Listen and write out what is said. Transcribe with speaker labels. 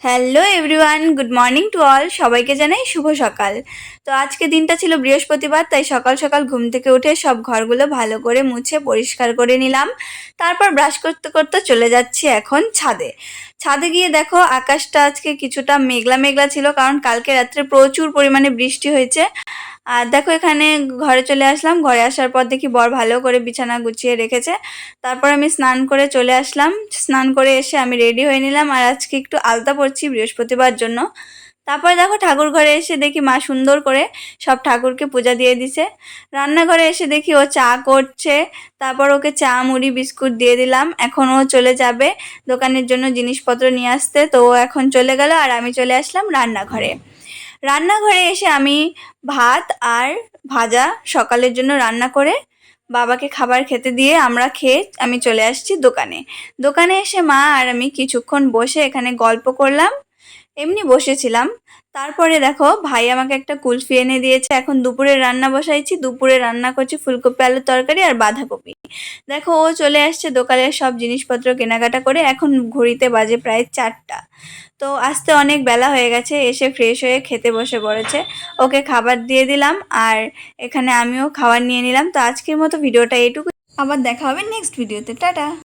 Speaker 1: Hello everyone, good morning to all. সবাইকে জানাই শুভ সকাল। তো আজকে দিনটা ছিল বৃহস্পতিবার, তাই সকাল সকাল ঘুম থেকে উঠে সব ঘরগুলো ভালো করে মুছে পরিষ্কার করে নিলাম। তারপর ব্রাশ করতে করতে চলে যাচ্ছি এখন ছাদে। ছাদে গিয়ে দেখো আকাশটা আজকে কিছুটা মেঘলা মেঘলা ছিল, কারণ কালকে রাত্রে প্রচুর পরিমাণে বৃষ্টি হয়েছে। আর দেখো এখানে ঘরে চলে আসলাম। ঘরে আসার পর দেখি বর ভালো করে বিছানা গুছিয়ে রেখেছে। তারপর আমি স্নান করে চলে আসলাম। স্নান করে এসে আমি রেডি হয়ে নিলাম, আর আজকে একটু আলতা পরছি বৃহস্পতিবার জন্য। তারপর দেখো ঠাকুর ঘরে এসে দেখি মা সুন্দর করে সব ঠাকুরকে পূজা দিয়ে দিছে। রান্নাঘরে এসে দেখি ও চা করছে। তারপর ওকে চা মুড়ি বিস্কুট দিয়ে দিলাম। এখন ও চলে যাবে দোকানের জন্য জিনিসপত্র নিয়ে আসতে, তো ও এখন চলে গেল আর আমি চলে আসলাম রান্নাঘরে। রান্নাঘরে এসে আমি ভাত আর ভাজা সকালের জন্য রান্না করে বাবাকে খাবার খেতে দিয়ে আমরা খেয়ে আমি চলে আসছি দোকানে। দোকানে এসে মা আর আমি কিছুক্ষণ বসে এখানে গল্প করলাম, এমনি বসেছিলাম। তারপরে দেখো ভাই আমাকে একটা কুলফি এনে দিয়েছে। এখন দুপুরে রান্না বসাইছি। দুপুরে রান্না করছি ফুলকপি আলুর তরকারি আর বাঁধাকপি। দেখো ও চলে আসছে দোকানের সব জিনিসপত্র কেনাকাটা করে। এখন ঘড়িতে বাজে প্রায় 4টা। তো আসতে অনেক বেলা হয়ে গেছে। এসে ফ্রেশ হয়ে খেতে বসে পড়েছে। ওকে খাবার দিয়ে দিলাম আর এখানে আমিও খাবার নিয়ে নিলাম। তো আজকের মতো ভিডিওটা এইটুকু। আবার দেখা হবে নেক্সট ভিডিওতে। টাটা।